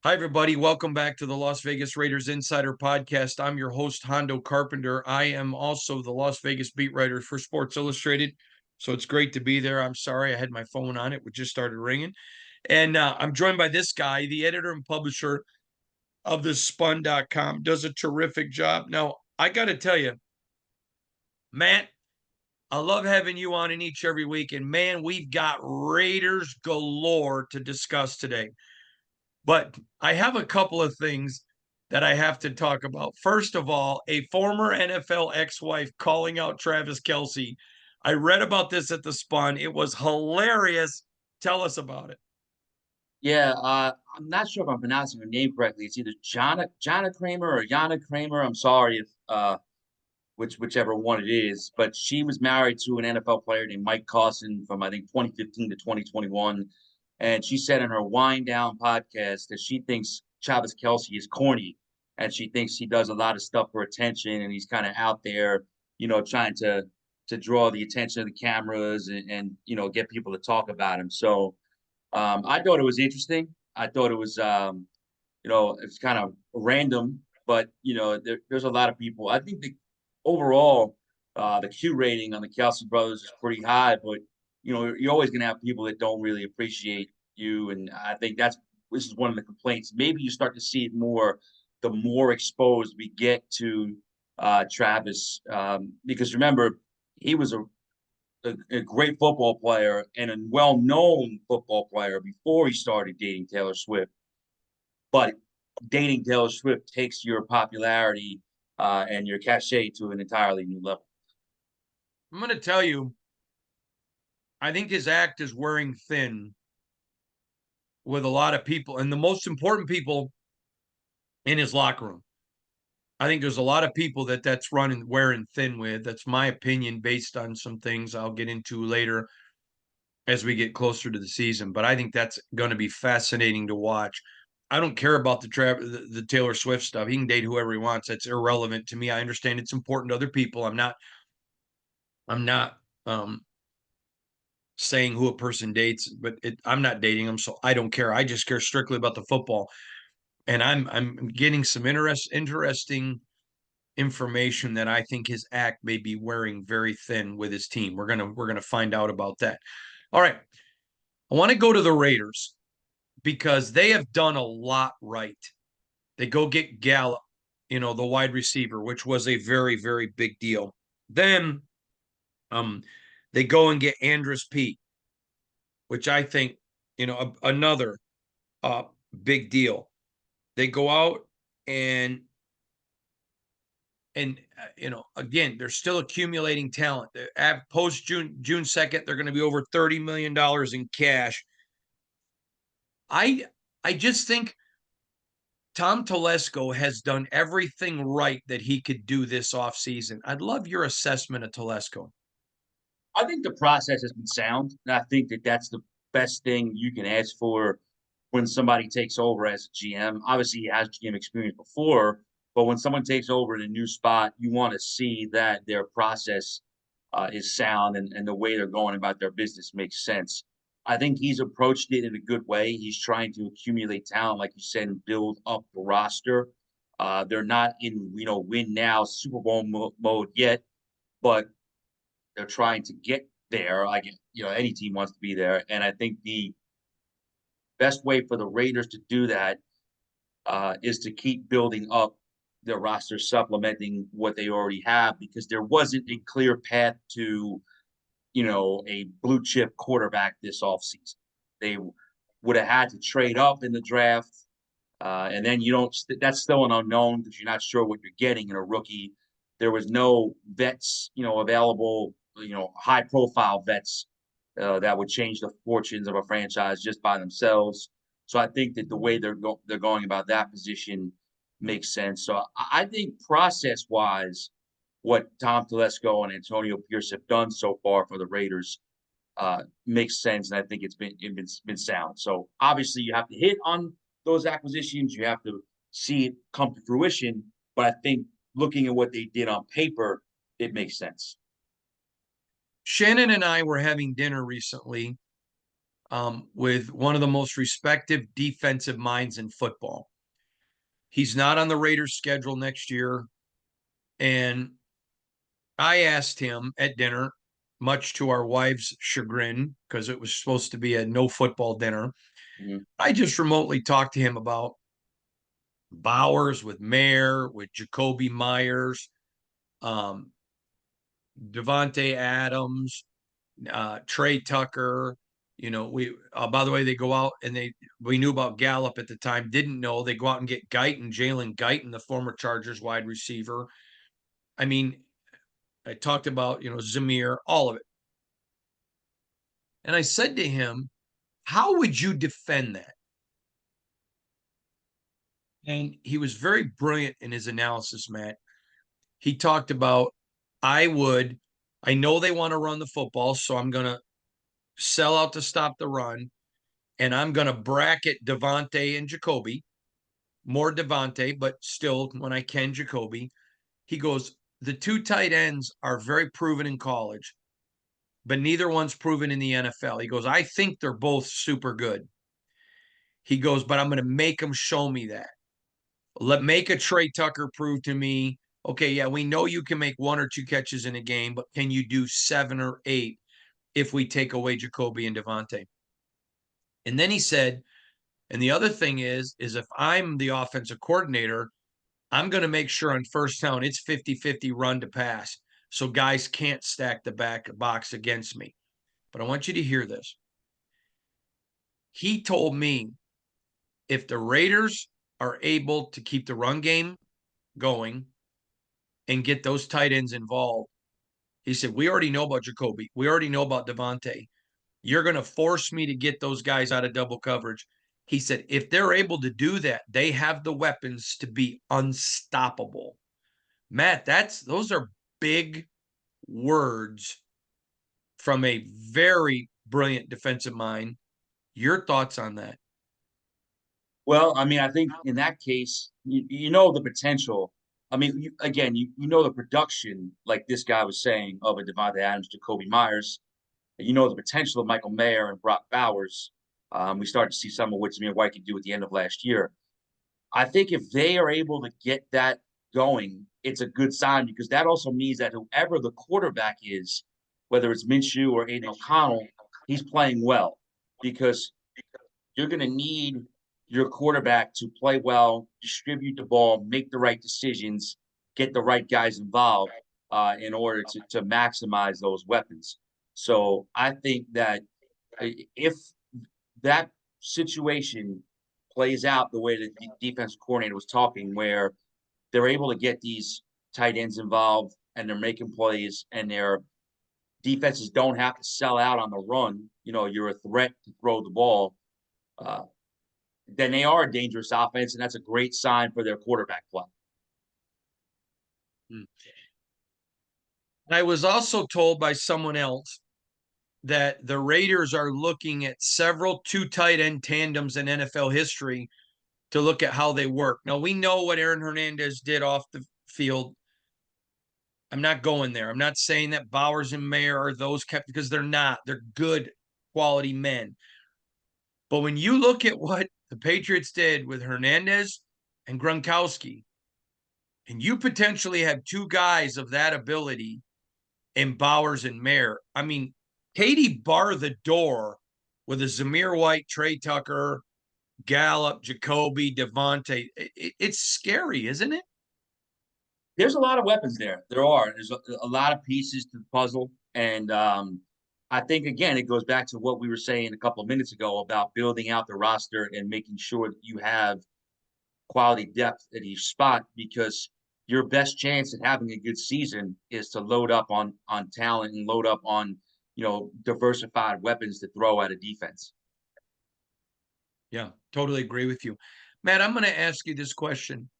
Hi, everybody. Welcome back to the Las Vegas Raiders Insider Podcast. I'm your host, Hondo Carpenter. I am also the Las Vegas beat writer for Sports Illustrated. So it's great to be there. I'm sorry I had my phone on. It just started ringing. And I'm joined by this guy, the editor and publisher of the spun.com, does a terrific job. Now, I got to tell you, Matt, I love having you on in each every week. And man, we've got Raiders galore to discuss today. But I have a couple of things that I have to talk about. First of all, a former NFL ex-wife calling out Travis Kelce. I read about this at the Spun. It was hilarious. Tell us about it. Yeah, I'm not sure if I'm pronouncing her name correctly. It's either Jana Kramer or Yana Kramer. I'm sorry if whichever one it is, but she was married to an NFL player named Mike Carson from I think 2015 to 2021, and she said in her Wind Down podcast that she thinks Travis Kelce is corny, and she thinks he does a lot of stuff for attention, and he's kind of out there, trying to draw the attention of the cameras and get people to talk about him. So I thought it was interesting. I thought it was, it's kind of random, but there's a lot of people. I think the overall the Q rating on the Kelsey brothers is pretty high, but you're always going to have people that don't really appreciate you, and I think this is one of the complaints. Maybe you start to see it more the more exposed we get to Travis, because remember he was a great football player and a well-known football player before he started dating Taylor Swift. But dating Taylor Swift takes your popularity and your cachet to an entirely new level. I'm going to tell you, I think his act is wearing thin with a lot of people, and the most important people in his locker room. I think there's a lot of people that's running wearing thin with. That's my opinion based on some things I'll get into later as we get closer to the season. But I think that's going to be fascinating to watch. I don't care about the Taylor Swift stuff. He can date whoever he wants. That's irrelevant to me. I understand it's important to other people. I'm not saying who a person dates, but I'm not dating them, so I don't care. I just care strictly about the football. And I'm getting some interesting information that I think his act may be wearing very thin with his team. We're gonna find out about that. All right. I want to go to the Raiders because they have done a lot right. They go get Gallup, the wide receiver, which was a very, very big deal. Then um, they go and get Andrus Peat, which I think, another uh, big deal. They go out and again, they're still accumulating talent. At post June 2nd, they're going to be over $30 million in cash. I I just think Tom Telesco has done everything right that he could do this offseason. I'd love your assessment of Telesco. I think the process has been sound, and I think that that's the best thing you can ask for when somebody takes over as a GM. Obviously, he has GM experience before, but when someone takes over in a new spot, you want to see that their process is sound and the way they're going about their business makes sense. I think he's approached it in a good way. He's trying to accumulate talent, like you said, and build up the roster. They're not in win now Super Bowl mode yet, but they're trying to get there. Like any team wants to be there, and I think the best way for the Raiders to do that is to keep building up their roster, supplementing what they already have, because there wasn't a clear path to a blue chip quarterback this offseason. They would have had to trade up in the draft. And then you don't, that's still an unknown because you're not sure what you're getting in a rookie. There was no vets, available, high profile vets that would change the fortunes of a franchise just by themselves. So I think that the way they're going about that position makes sense. So I think process wise, what Tom Telesco and Antonio Pierce have done so far for the Raiders makes sense, and I think it's been sound. So obviously, you have to hit on those acquisitions. You have to see it come to fruition. But I think looking at what they did on paper, it makes sense. Shannon and I were having dinner recently, with one of the most respected defensive minds in football. He's not on the Raiders schedule next year. And I asked him at dinner, much to our wives' chagrin, because it was supposed to be a no football dinner. Mhm. I just remotely talked to him about Bowers with Mayer, with Jacoby Myers, um, Devontae Adams, Trey Tucker. By the way, they go out and we knew about Gallup at the time, didn't know. They go out and get Guyton, Jalen Guyton, the former Chargers wide receiver. I mean, I talked about, Zamir, all of it. And I said to him, how would you defend that? And he was very brilliant in his analysis, Matt. He talked about, I know they want to run the football, so I'm going to sell out to stop the run, and I'm going to bracket Devontae and Jacoby, more Devontae, but still, when I can, Jacoby. He goes, the two tight ends are very proven in college, but neither one's proven in the NFL. He goes, I think they're both super good. He goes, but I'm going to make them show me that. Make a Trey Tucker prove to me, okay, yeah, we know you can make one or two catches in a game, but can you do 7 or 8 if we take away Jacoby and Devontae? And then he said, and the other thing is if I'm the offensive coordinator, I'm going to make sure on first down it's 50-50 run to pass, so guys can't stack the back box against me. But I want you to hear this. He told me if the Raiders are able to keep the run game going and get those tight ends involved, he said, we already know about Jacoby. We already know about Devontae. You're going to force me to get those guys out of double coverage. He said, if they're able to do that, they have the weapons to be unstoppable. Matt, those are big words from a very brilliant defensive mind. Your thoughts on that? Well, I mean, I think in that case, you know the potential. I mean, you know the production, like this guy was saying, of a Devontae Adams, Jacoby Myers. You know the potential of Michael Mayer and Brock Bowers. We started to see some of what Zamir White could do at the end of last year. I think if they are able to get that going, it's a good sign because that also means that whoever the quarterback is, whether it's Minshew or Aiden O'Connell, he's playing well because you're going to need your quarterback to play well, distribute the ball, make the right decisions, get the right guys involved in order to maximize those weapons. So I think that if that situation plays out the way that the defensive coordinator was talking, where they're able to get these tight ends involved and they're making plays and their defenses don't have to sell out on the run, you're a threat to throw the ball. Uh, then they are a dangerous offense, and that's a great sign for their quarterback play. Hmm. I was also told by someone else that the Raiders are looking at several two tight end tandems in NFL history to look at how they work. Now, we know what Aaron Hernandez did off the field. I'm not going there. I'm not saying that Bowers and Mayer are those kept because they're not. They're good quality men. But when you look at what the Patriots did with Hernandez and Gronkowski, and you potentially have two guys of that ability in Bowers and Mayer, I mean, Katie bar the door with a Zamir White, Trey Tucker, Gallup, Jacoby, Devontae. It's scary, isn't it? There's a lot of weapons there. There are. There's a lot of pieces to the puzzle, and I think again it goes back to what we were saying a couple of minutes ago about building out the roster and making sure that you have quality depth at each spot because your best chance at having a good season is to load up on talent and load up on diversified weapons to throw at a defense. Yeah, totally agree with you. Matt, I'm going to ask you this question.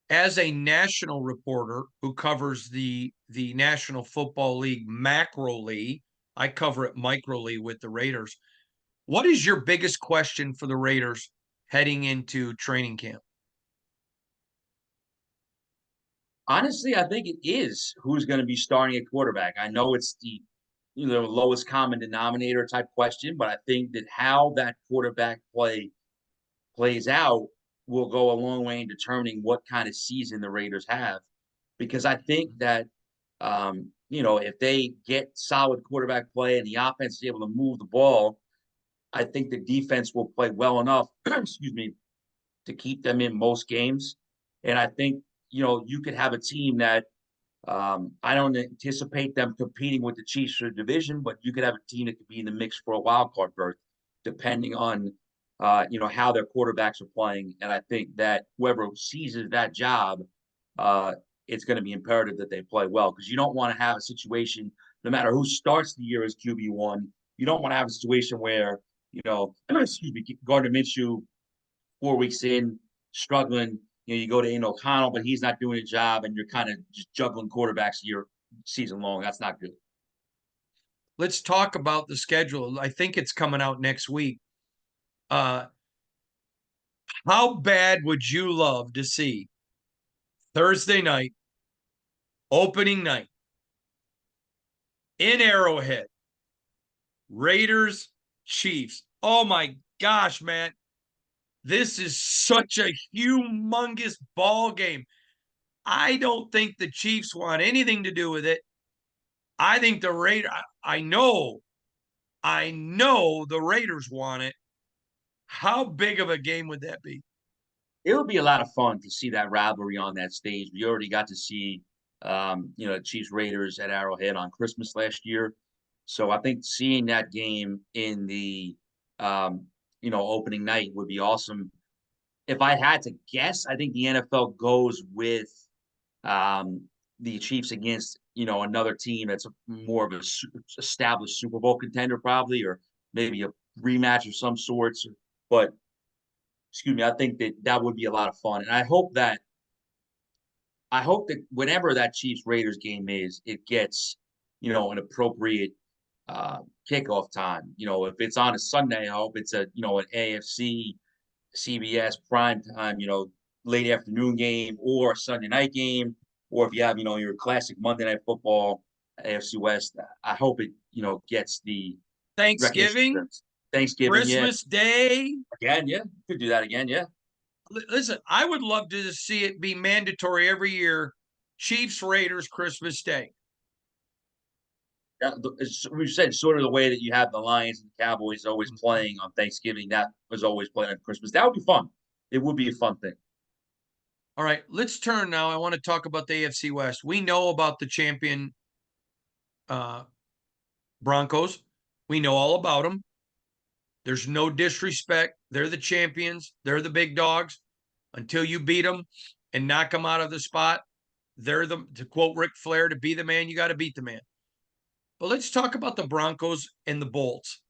As a national reporter who covers the National Football League macroly, I cover it microly with the Raiders. What is your biggest question for the Raiders heading into training camp? Honestly, I think it is who's going to be starting at quarterback. I know it's the lowest common denominator type question, but I think that how that quarterback play plays out will go a long way in determining what kind of season the Raiders have. Because I think that, if they get solid quarterback play and the offense is able to move the ball, I think the defense will play well enough, excuse me, to keep them in most games. And I think, you could have a team that I don't anticipate them competing with the Chiefs for the division, but you could have a team that could be in the mix for a wild card berth, depending on how their quarterbacks are playing. And I think that whoever seizes that job, it's going to be imperative that they play well, because you don't want to have a situation, no matter who starts the year as QB1, you don't want to have a situation where excuse me, Gardner Minshew 4 weeks in struggling. You go to O'Connell, but he's not doing a job, and you're kind of just juggling quarterbacks year season long. That's not good. Let's talk about the schedule. I think it's coming out next week. How bad would you love to see Thursday night, opening night, in Arrowhead, Raiders, Chiefs? Oh my gosh, man. This is such a humongous ball game. I don't think the Chiefs want anything to do with it. I think the Raiders, I know the Raiders want it. How big of a game would that be? It would be a lot of fun to see that rivalry on that stage. We already got to see, Chiefs Raiders at Arrowhead on Christmas last year. So I think seeing that game in the, opening night would be awesome. If I had to guess, I think the NFL goes with the Chiefs against another team that's more of a established Super Bowl contender, probably, or maybe a rematch of some sorts. But excuse me, I think that would be a lot of fun, and I hope that whenever that Chiefs Raiders game is, it gets an appropriate kickoff time. If it's on a Sunday, I hope it's an AFC CBS prime time, late afternoon game or a Sunday night game, or if you have, your classic Monday Night Football, AFC West, I hope it, gets the recognition. Thanksgiving, Thanksgiving, yeah. Christmas Day. Again, yeah. Could do that again, yeah. Listen, I would love to see it be mandatory every year. Chiefs, Raiders, Christmas Day. Yeah, we've said sort of the way that you have the Lions and Cowboys always playing on Thanksgiving, that was always playing on Christmas. That would be fun. It would be a fun thing. All right, let's turn now. I want to talk about the AFC West. We know about the champion Broncos. We know all about them. There's no disrespect. They're the champions. They're the big dogs. Until you beat them and knock them out of the spot, to quote Ric Flair, to be the man, you got to beat the man. But let's talk about the Broncos and the Bolts.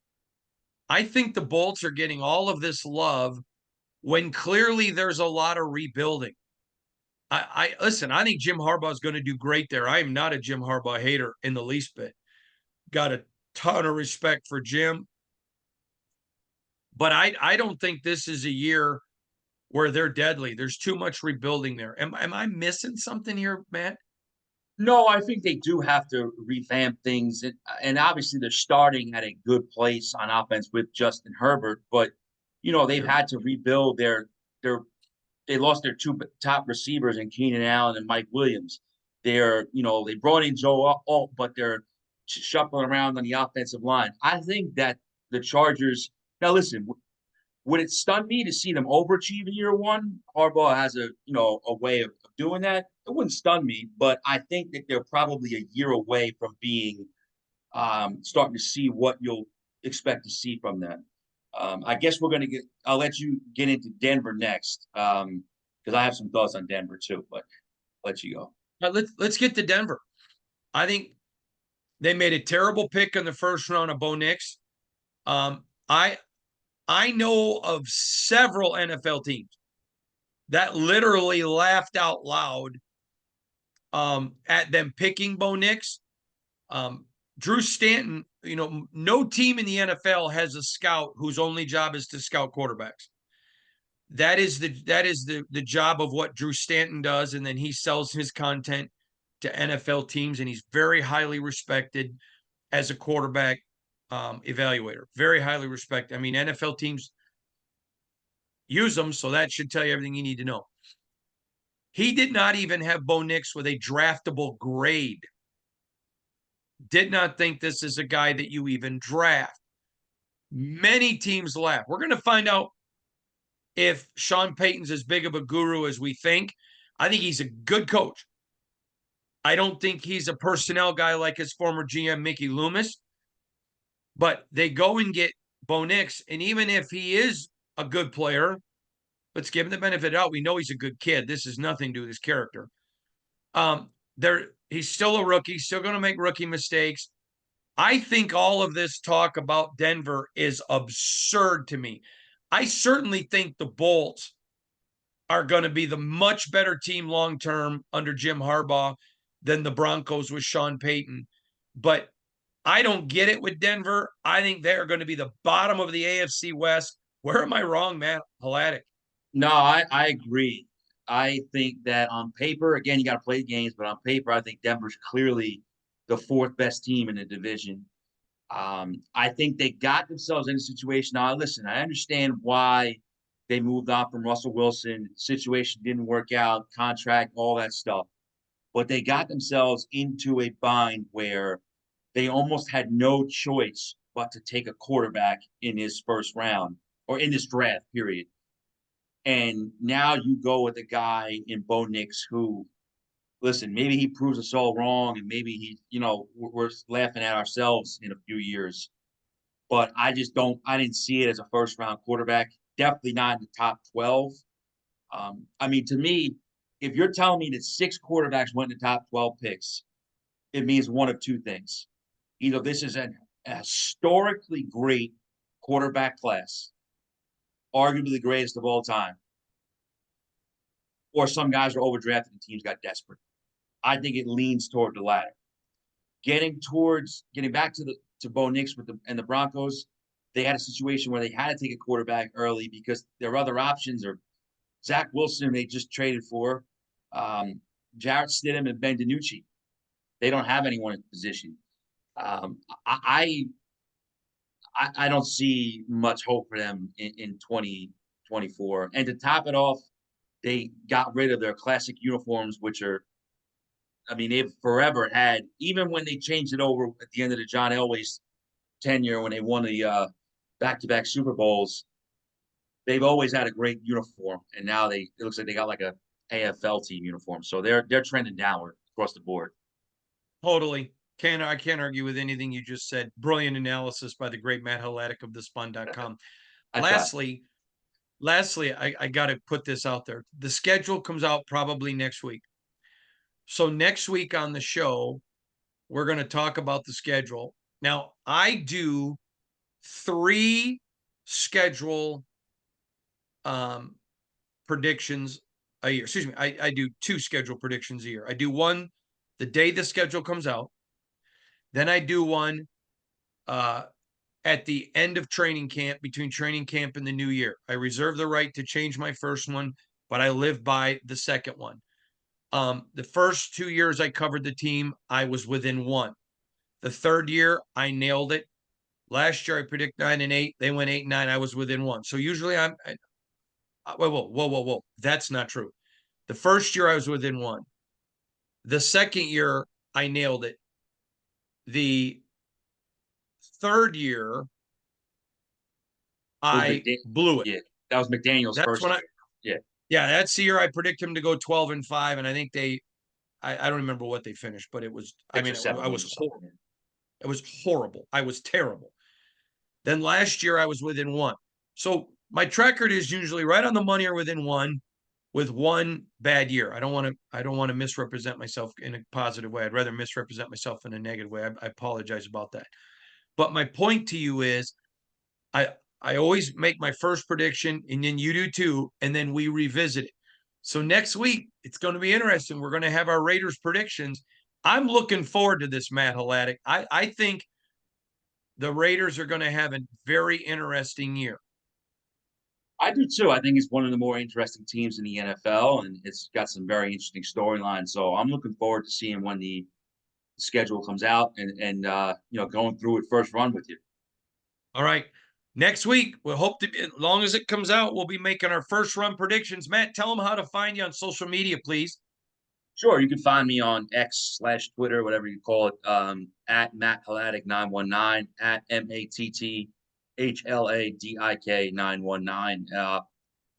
I think the Bolts are getting all of this love when clearly there's a lot of rebuilding. I listen, I think Jim Harbaugh is going to do great there. I am not a Jim Harbaugh hater in the least bit. Got a ton of respect for Jim. But I don't think this is a year where they're deadly. There's too much rebuilding there. Am I missing something here, Matt? No, I think they do have to revamp things, and obviously they're starting at a good place on offense with Justin Herbert, but they've had to rebuild their they lost their two top receivers in Keenan Allen and Mike Williams. They brought in Joe Alt, but they're shuffling around on the offensive line. I think that the Chargers. Now, listen, would it stun me to see them overachieve in year one? Harbaugh has a way of doing that. It wouldn't stun me, but I think that they're probably a year away from being starting to see what you'll expect to see from them. I guess I'll let you get into Denver next, because I have some thoughts on Denver too, but I'll let you go. Let's get to Denver. I think they made a terrible pick in the first round of Bo Nix. I know of several NFL teams that literally laughed out loud at them picking Bo Nix. Drew Stanton, no team in the NFL has a scout whose only job is to scout quarterbacks. That is the job of what Drew Stanton does, and then he sells his content to NFL teams, and he's very highly respected as a quarterback evaluator. Very highly respected. I mean, NFL teams use them, so that should tell you everything you need to know. He did not even have Bo Nix with a draftable grade. Did not think this is a guy that you even draft. Many teams laugh. We're going to find out if Sean Payton's as big of a guru as we think. I think he's a good coach. I don't think he's a personnel guy like his former GM, Mickey Loomis. But they go and get Bo Nix, and even if he is a good player, let's give him the benefit of the doubt. We know he's a good kid. This is nothing to do with his character. He's still a rookie, still going to make rookie mistakes. I think all of this talk about Denver is absurd to me. I certainly think the Bolts are going to be the much better team long term under Jim Harbaugh than the Broncos with Sean Payton. But I don't get it with Denver. I think they're going to be the bottom of the AFC West. Where am I wrong, Matt Halatic? No, I agree. I think that on paper, again, you got to play the games, but on paper, I think Denver's clearly the fourth best team in the division. I think they got themselves in a situation. Now, listen, I understand why they moved on from Russell Wilson. Situation didn't work out, contract, all that stuff. But they got themselves into a bind where they almost had no choice but to take a quarterback in his first round or in this draft, period. And now you go with a guy in Bo Nix who, listen, maybe he proves us all wrong, and maybe we're laughing at ourselves in a few years. But I didn't see it as a first round quarterback. Definitely not in the top 12. I mean, to me, if you're telling me that 6 quarterbacks went in the top 12 picks, it means one of two things. Either this is a historically great quarterback class, arguably the greatest of all time, or some guys are overdrafted and teams got desperate. I think it leans toward the latter. Getting back to Bo Nix and the Broncos, they had a situation where they had to take a quarterback early because their other options are Zach Wilson, they just traded for, Jarrett Stidham and Ben DiNucci. They don't have anyone in position. I don't see much hope for them in 2024. And to top it off, they got rid of their classic uniforms, which are, I mean, they've forever had, even when they changed it over at the end of the John Elway's tenure when they won the back-to-back Super Bowls, they've always had a great uniform. And now it looks like they got like a AFL team uniform. So they're trending downward across the board. Totally. I can't argue with anything you just said. Brilliant analysis by the great Matt Halatic of thespun.com. Lastly, I got to put this out there. The schedule comes out probably next week. So next week on the show, we're going to talk about the schedule. Now, I do 3 schedule predictions a year. Excuse me. I do 2 schedule predictions a year. I do one the day the schedule comes out. Then I do one at the end of training camp, between training camp and the new year. I reserve the right to change my first one, but I live by the second one. The first 2 years I covered the team, I was within 1. The third year, I nailed it. Last year, I predict 9-8. They went 8-9. I was within 1. So usually whoa. That's not true. The first year, I was within 1. The second year, I nailed it. The third year, I blew it. Yeah, that was McDaniel's first year. Yeah, that's the year I predict him to go 12-5, and I think I don't remember what they finished, but it was, I mean, I was horrible. It was horrible. I was terrible. Then last year I was within 1. So my track record is usually right on the money or within 1, with 1 bad year. I don't want to misrepresent myself in a positive way. I'd rather misrepresent myself in a negative way. I apologize about that. But my point to you is, I always make my first prediction, and then you do too, and then we revisit it. So next week, it's going to be interesting. We're going to have our Raiders predictions. I'm looking forward to this, Matt Halatic. I think the Raiders are going to have a very interesting year. I do too. I think it's one of the more interesting teams in the NFL, and it's got some very interesting storylines. So I'm looking forward to seeing when the schedule comes out and going through it first run with you. All right. Next week, we'll hope to, as long as it comes out, we'll be making our first run predictions. Matt, tell them how to find you on social media, please. Sure, you can find me on X/Twitter, whatever you call it, at Matt Hladik 919 at MattHladik 919.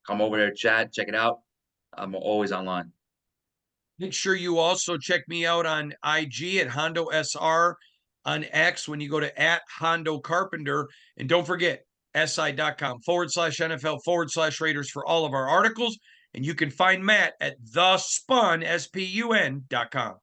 Come over there, chat, check it out. I'm always online. Make sure you also check me out on IG at Hondo SR, on X when you go to at Hondo Carpenter. And don't forget, SI.com/NFL/Raiders for all of our articles. And you can find Matt at thespun, SPUN.com.